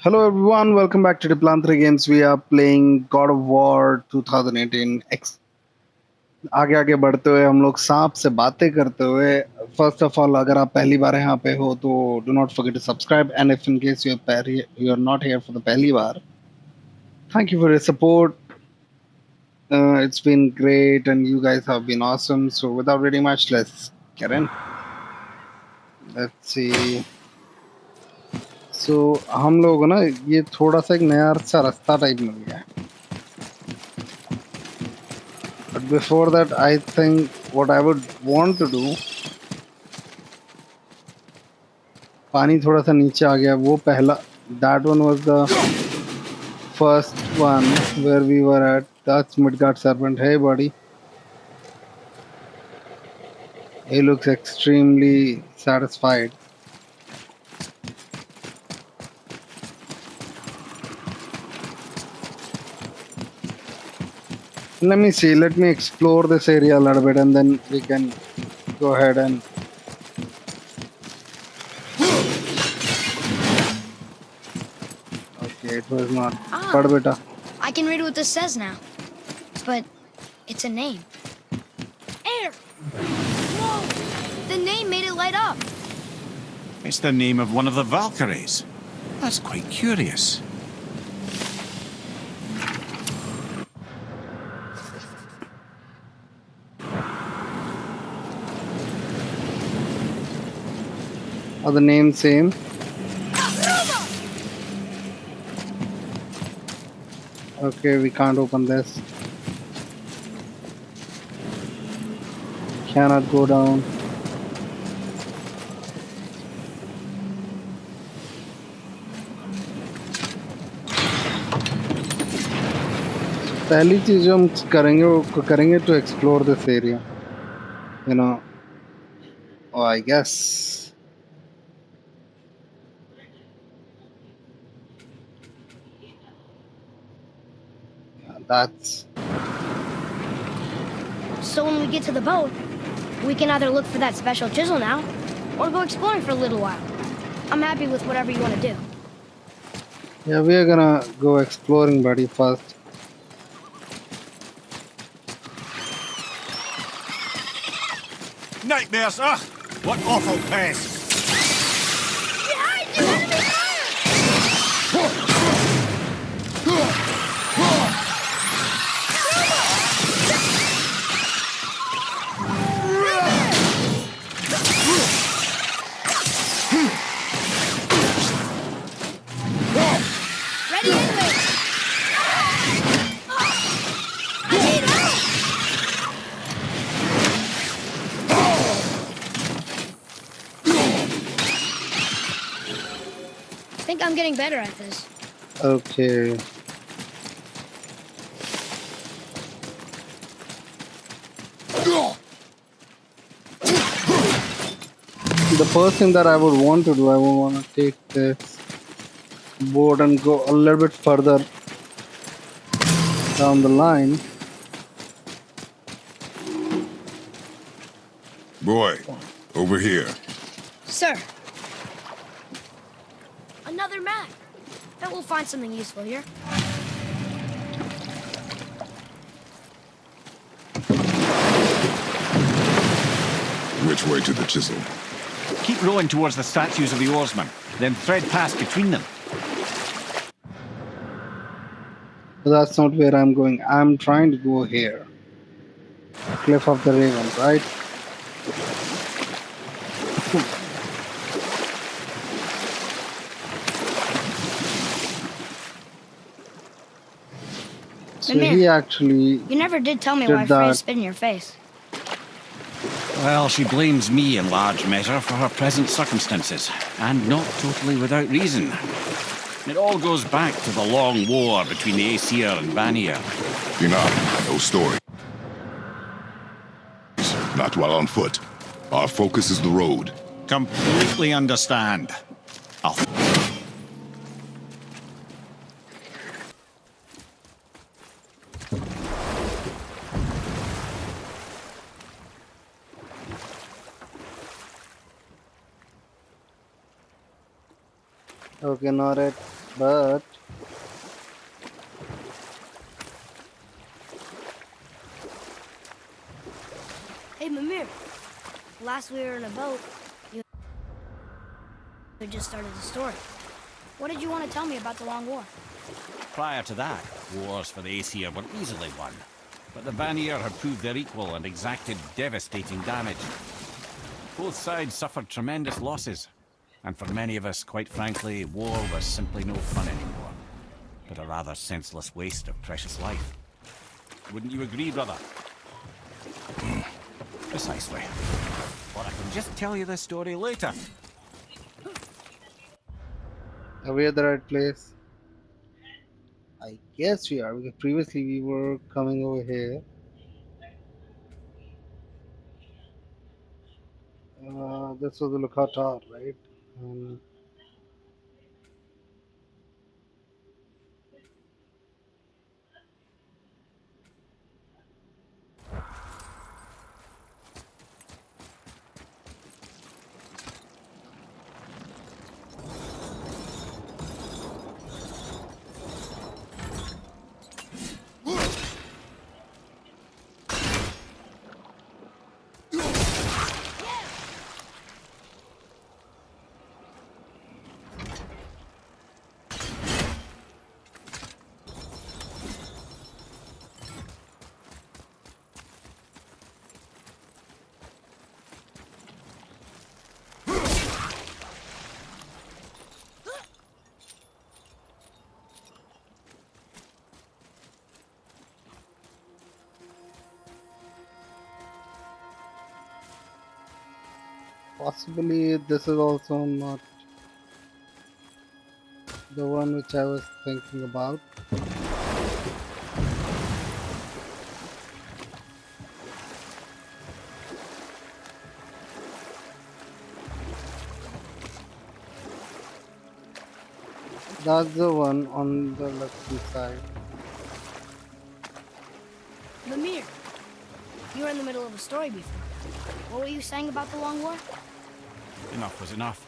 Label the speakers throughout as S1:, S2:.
S1: Hello everyone, welcome back to the Plan 3 Games. We are playing God of War 2018 X. आगे आगे बढ़ते हुए हम लोग सांप से बातें करते हुए फर्स्ट ऑफ ऑल अगर आप पहली बार यहाँ पे हो तो do not forget to subscribe and if in case you are not here for the पहली बार thank you for your support. It's been great and you guys have been awesome. So without really much, let's get in. Let's see. So हम लोग ना ये थोड़ा सा एक नया सा रास्ता टाइप मिल गया है. But before that, I think what I would want to do, पानी थोड़ा सा नीचे आ गया. वो पहला, that one was the first one where we were at. That's Midgard Serpent. Hey, buddy. He looks extremely satisfied. Let me see. Let me explore this area a little bit, and then we can go ahead and. Okay, it was not. Pad beta.
S2: I can read what this says now. But it's a name. Air! Whoa! The name made it light up.
S3: It's the name of one of the Valkyries. That's quite curious.
S1: Are the names same? Okay, we can't open this. Cannot go down. पहली चीज जो हम करेंगे वो करेंगे to explore this area. You know. Oh, I guess. Yeah, that's.
S2: So when we get to the boat, we can either look for that special chisel now, or go exploring for a little while. I'm happy with whatever you want to do.
S1: Yeah, we are gonna go exploring, buddy, first.
S3: Nightmares, ugh! What awful pests!
S2: Behind you, enemy fire! Ready, anyway! I need help! I think I'm getting better at this.
S1: Okay. The first thing that I would want to do, I would want to take this board and go a little bit further down the line.
S4: Boy, over here.
S2: Sir. Another map. Bet we'll find something useful here.
S4: Which way to the chisel?
S3: Keep rowing towards the statues of the oarsmen, then thread past between them.
S1: But that's not where I'm going. I'm trying to go here. Cliff of the Ravens, right? So
S2: Mimir,
S1: he actually
S2: You never did tell me
S1: did
S2: why Freya
S1: that.
S2: spit in your face.
S3: Well, she blames me in large measure for her present circumstances, and not totally without reason. It all goes back to the long war between the Aesir and Vanir.
S4: Enough. No story. Not while on foot. Our focus is the road.
S3: Completely understand. I'll...
S1: Okay, Norit. But
S2: Hey, Mimir. Last we were in a boat, you had just started the story. What did you want to tell me about the Long War?
S3: Prior to that, wars for the Aesir were easily won, but the Vanir had proved their equal and exacted devastating damage. Both sides suffered tremendous losses, and for many of us, quite frankly, war was simply no fun anymore, but a rather senseless waste of precious life. Wouldn't you agree, brother? Precisely. Or I can just tell you this story later.
S1: are we at the right place? I guess we are, because previously we were coming over here. This was the lookout tower, right? Um, Possibly this is also not the one which I was thinking about. That's the one on the left hand side.
S2: Mimir, you were in the middle of a story before. What were you saying about the Long War?
S3: Enough was enough.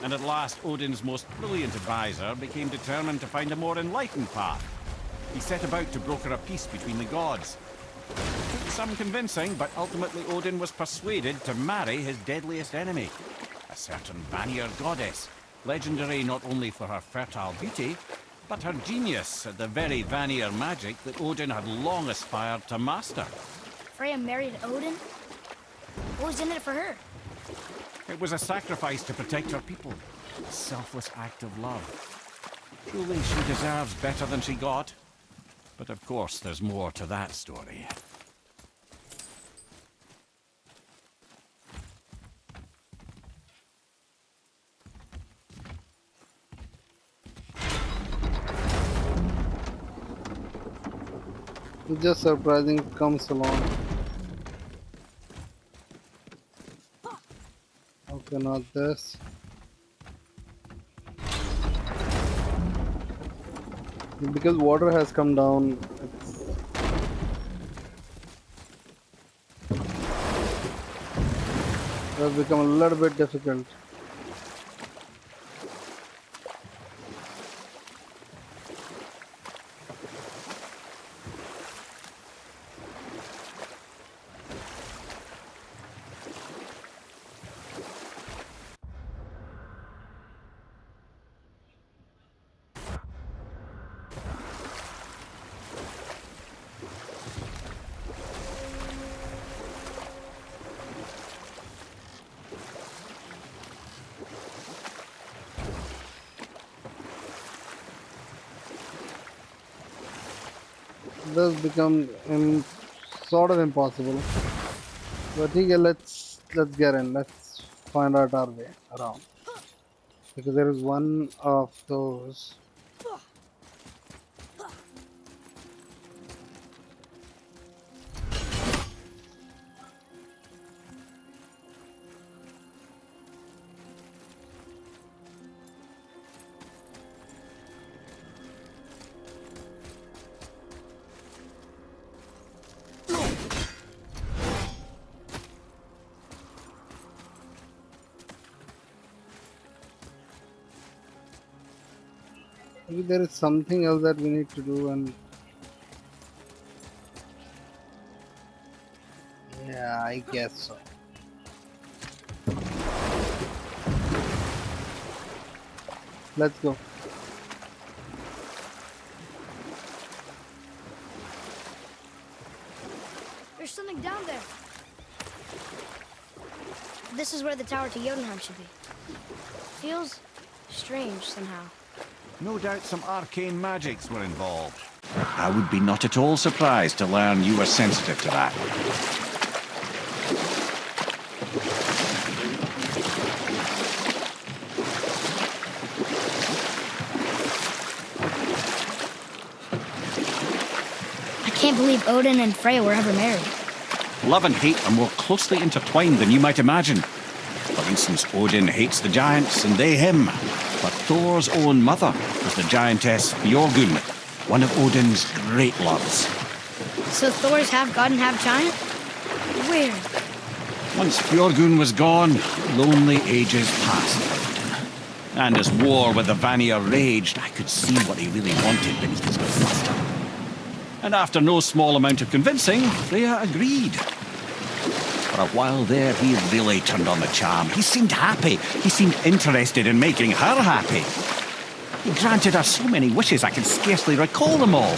S3: And at last, Odin's most brilliant advisor became determined to find a more enlightened path. He set about to broker a peace between the gods. It took some convincing, but ultimately Odin was persuaded to marry his deadliest enemy, a certain Vanir goddess, legendary not only for her fertile beauty, but her genius at the very Vanir magic that Odin had long aspired to master.
S2: Freya married Odin? What was in it for her?
S3: It was a sacrifice to protect her people, a selfless act of love. Truly, she deserves better than she got. But of course, there's more to that story.
S1: It's just surprising it comes along. Okay, not this. Because water has come down, it has become a little bit difficult. This becomes sort of impossible. But okay, let's get in. Let's find out our way around. Because there is one of those. Maybe there is something else that we need to do, and yeah, I guess so. Let's go.
S2: There's something down there. This is where the tower to Jotunheim should be. Feels strange somehow.
S3: No doubt some arcane magics were involved. I would be not at all surprised to learn you were sensitive to that.
S2: I can't believe Odin and Freya were ever married.
S3: Love and hate are more closely intertwined than you might imagine. For instance, Odin hates the giants and they him. But Thor's own mother was the giantess Björgyn, one of Odin's great loves.
S2: So Thor's half god and half giant? Weird.
S3: Once Björgyn was gone, lonely ages passed for Odin. And as war with the Vanir raged, I could see what he really wanted beneath his good bluster. And after no small amount of convincing, Freya agreed. For a while there, he really turned on the charm. He seemed happy. He seemed interested in making her happy. He granted her so many wishes I can scarcely recall them all.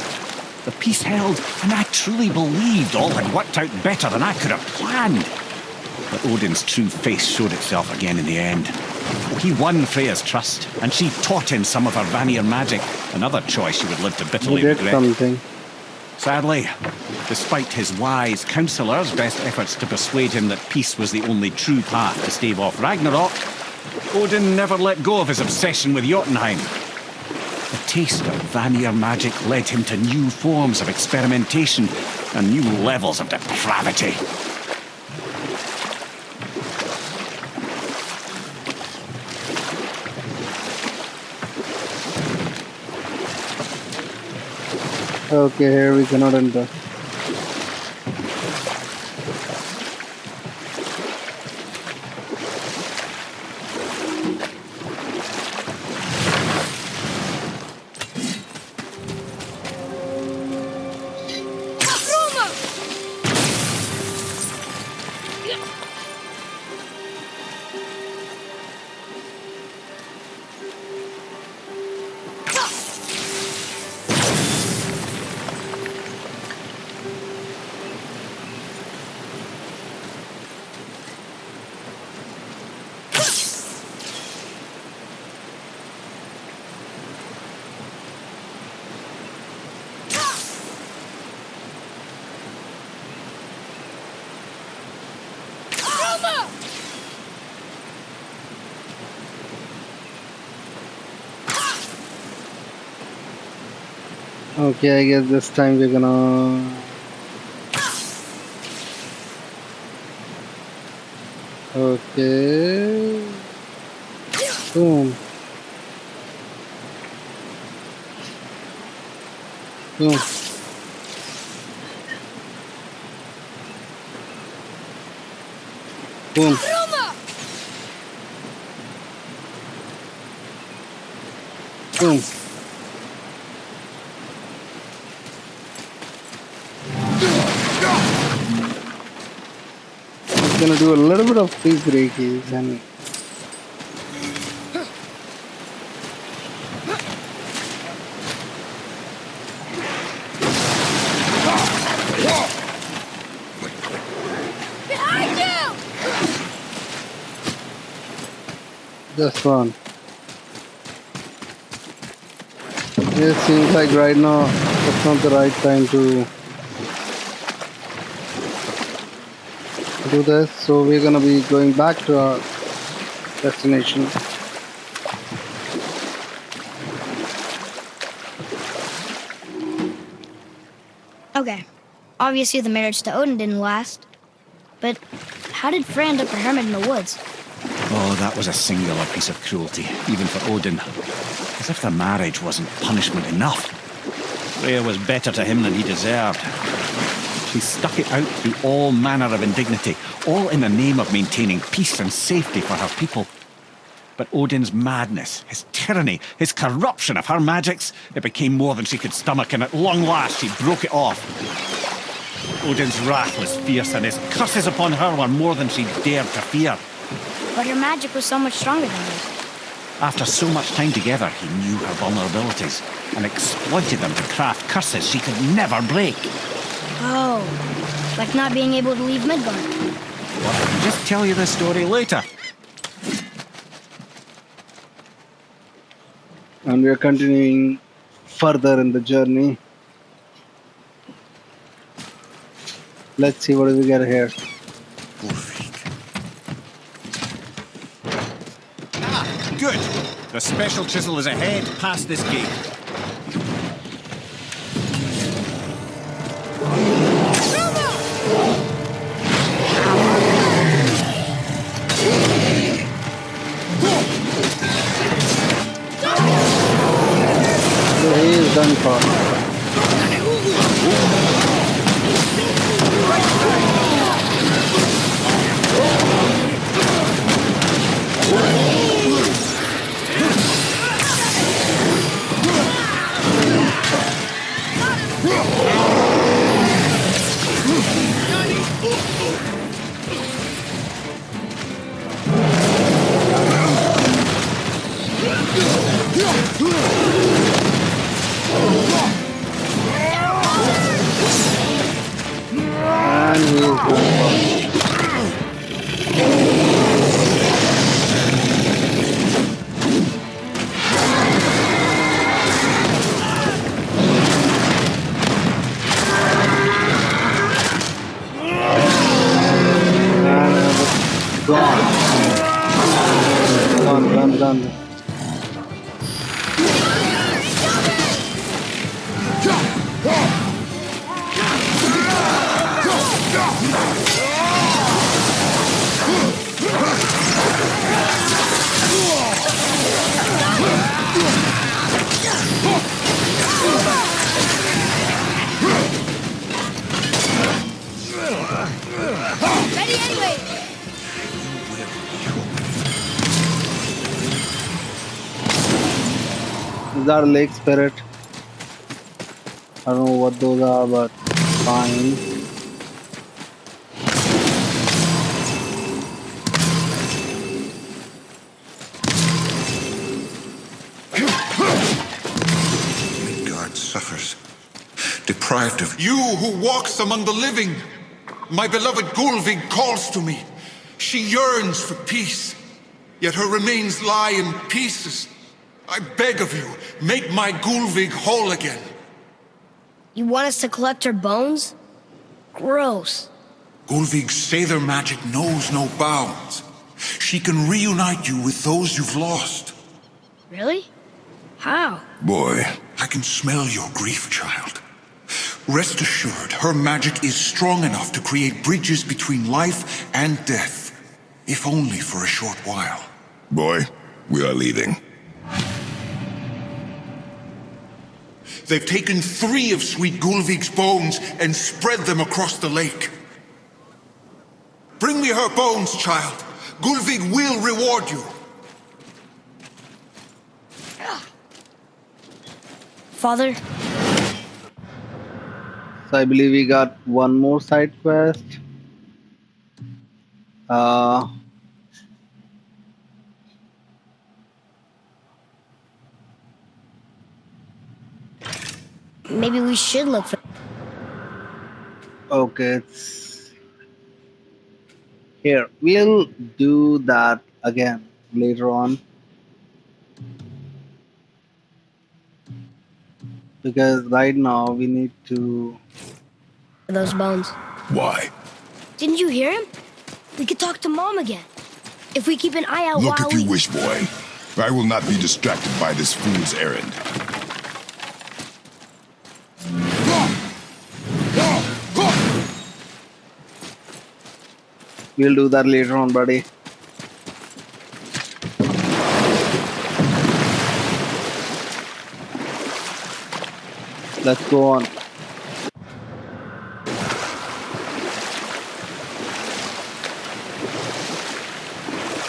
S3: The peace held, and I truly believed all had worked out better than I could have planned. But Odin's true face showed itself again in the end. He won Freya's trust, and she taught him some of her Vanir magic, another choice she would live to
S1: We
S3: bitterly
S1: did
S3: regret.
S1: something.
S3: Sadly, despite his wise counsellors' best efforts to persuade him that peace was the only true path to stave off Ragnarok, Odin never let go of his obsession with Jotunheim. The taste of Vanir magic led him to new forms of experimentation and new levels of depravity.
S1: Okay, here we cannot enter. Okay, I guess this time we're gonna... Okay... Boom. Boom. Boom. Boom. Gonna do a little bit of free breakies and
S2: Behind you!
S1: just one. It seems like right now that's not the right time to do this, so we're gonna be going back to our destination.
S2: Okay. Obviously the marriage to Odin didn't last. But how did Frey end up a hermit in the woods?
S3: Oh, that was a singular piece of cruelty, even for Odin. As if the marriage wasn't punishment enough. Freya was better to him than he deserved. She stuck it out through all manner of indignity, all in the name of maintaining peace and safety for her people. But Odin's madness, his tyranny, his corruption of her magics, it became more than she could stomach, and at long last she broke it off. Odin's wrath was fierce, and his curses upon her were more than she dared to fear.
S2: But her magic was so much stronger than his.
S3: After so much time together, he knew her vulnerabilities and exploited them to craft curses she could never break.
S2: Oh, like not being able to leave Midgard.
S3: Well, I can just tell you the story later.
S1: And we are continuing further in the journey. Let's see what do we get here.
S3: Ah, good. The special chisel is ahead past this gate.
S1: So he is done for. And he is done for. Gone.
S2: Ready anyway!
S1: These are lake spirit. I don't know what those are, but fine.
S5: Midgard suffers, deprived of you who walks among the living. My beloved Gulvig calls to me. She yearns for peace, yet her remains lie in pieces. I beg of you, make my Gulvig whole again.
S2: You want us to collect her bones? Gross.
S5: Gulvig's Sather magic knows no bounds. She can reunite you with those you've lost.
S2: Really? How?
S4: Boy,
S5: I can smell your grief, child. Rest assured, her magic is strong enough to create bridges between life and death, if only for a short while.
S4: boy, we are leaving.
S5: They've taken 3 of sweet Gulvig's bones and spread them across the lake. Bring me her bones, child. Gulvig will reward you.
S2: Father?
S1: So I believe we got one more side quest.
S2: Maybe we should look for...
S1: Okay, it's here. We'll do that again later on. Because right now we need to...
S2: those bones.
S4: Why?
S2: Didn't you hear him? We could talk to Mom again. If we keep an eye out
S4: Look
S2: while
S4: if you wish, boy. I will not be distracted by this fool's errand.
S1: We'll do that later on, buddy. Let's go on.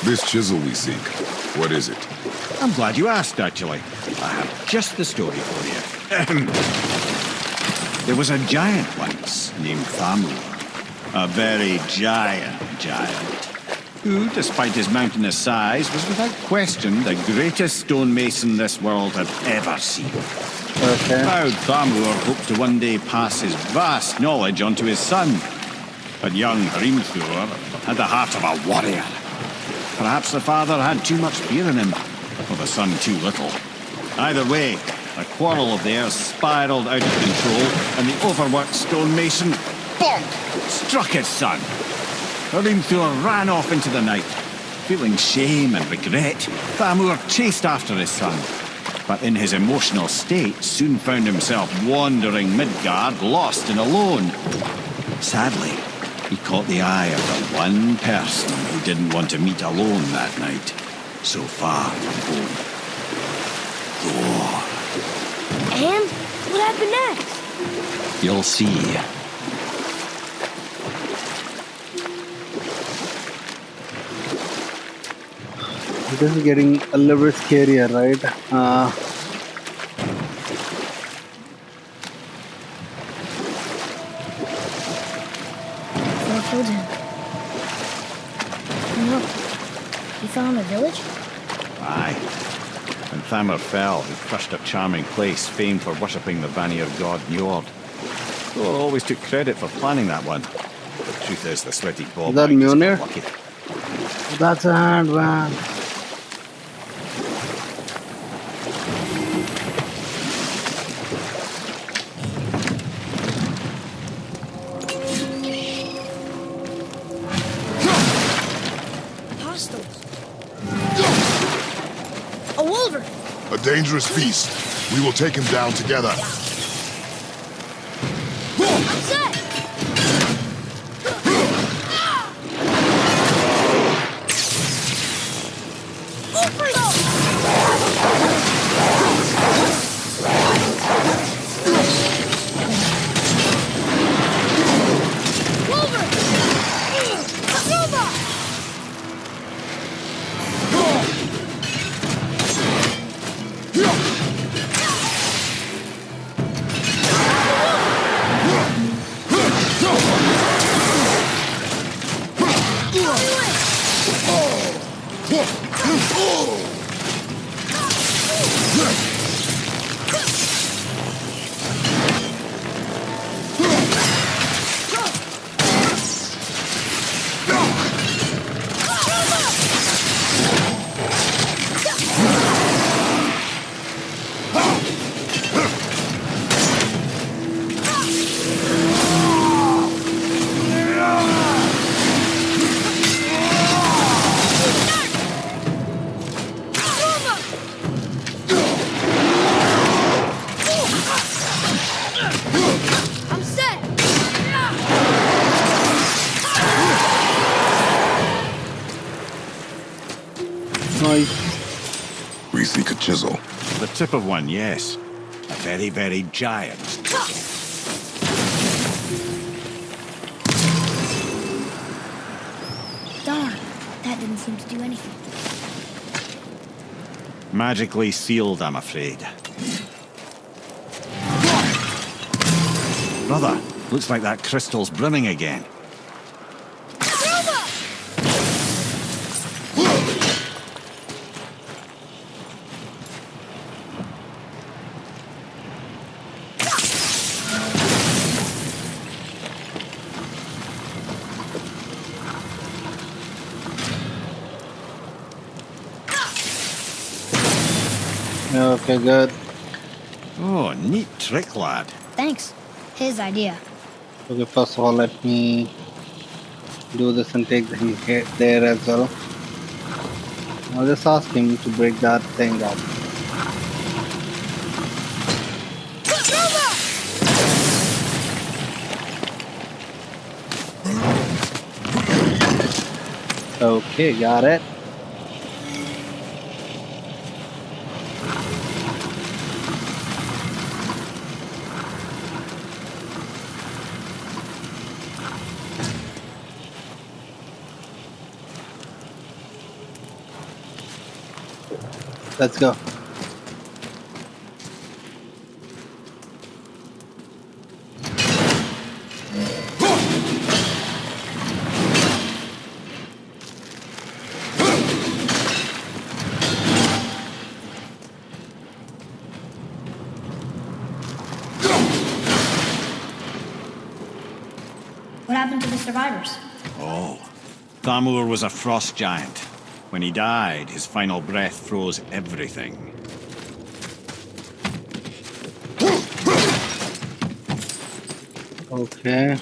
S4: This chisel we seek, what is it?
S3: I'm glad you asked, actually. I have just the story for you. There was a giant once named Thamur. A very giant, who, despite his mountainous size, was without question the greatest stonemason this world had ever seen.
S1: Okay.
S3: Proud Thamur hoped to one day pass his vast knowledge on to his son. But young Hrimthur had the heart of a warrior. Perhaps the father had too much fear in him, or the son too little. Either way, a quarrel of theirs spiraled out of control, and the overworked stonemason, bonk, struck his son. Hrimthur ran off into the night. Feeling shame and regret, Thamur chased after his son, but in his emotional state soon found himself wandering Midgard, lost and alone. Sadly, he caught the eye of the one person who didn't want to meet alone that night, so far from home. Thor.
S2: And what happened next?
S3: You'll see.
S1: This is getting a little bit scarier, right?
S2: Thor killed him. And look, he fell in the village?
S3: Aye. When Thamur fell, he crushed a charming place famed for worshipping the Vanir god Njord. Thor always took credit for planning that one. The truth is, the sweaty ball
S1: Is that Mjolnir?
S3: lucky.
S1: That's a hand, man.
S2: Hostiles. A wolverine.
S4: A dangerous beast. We will take him down together.
S2: I'm set. I'm set.
S1: Nice.
S4: We seek a chisel.
S3: The tip of one, yes. A very giant.
S2: Darn, that didn't seem to do anything.
S3: Magically sealed, I'm afraid. Brother, looks like that crystal's brimming again.
S1: Okay, good.
S3: Oh, neat trick, lad.
S2: Thanks. His idea.
S1: Okay, first of all, let me do this and take him there as well. I'll just ask him to break that thing up. Okay, got it. Let's go.
S2: What happened to the survivors?
S3: Oh. Thamur was a frost giant. When he died, his final breath froze everything.
S1: Okay.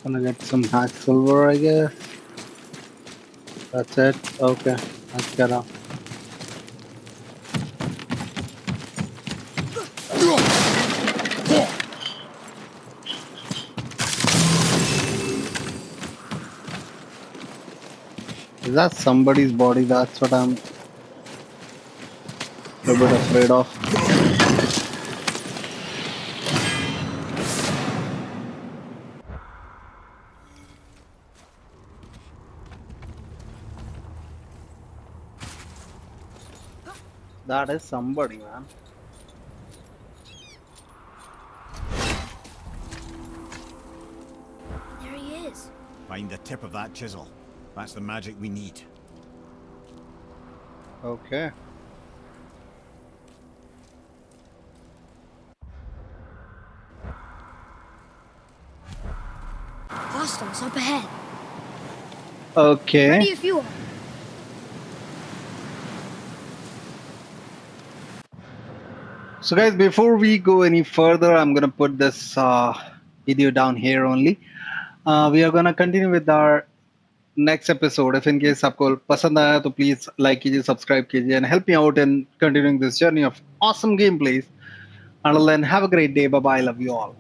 S1: Gonna get some hack silver, I guess. That's it. Okay, let's get up. Is that somebody's body? That's what I'm a bit afraid of. That is somebody, man.
S2: There he is.
S3: Find the tip of that chisel. That's the magic we need.
S1: Okay.
S2: Hostiles up ahead.
S1: Okay.
S2: Ready if you are.
S1: So guys, before we go any further, I'm gonna put this video down here only. We are gonna continue with our next episode. If in case आपको पसंद आया तो please like कीजिए, subscribe कीजिए, and help me out in continuing this journey of awesome gameplays. Until then, have a great day. Bye bye. Love you all.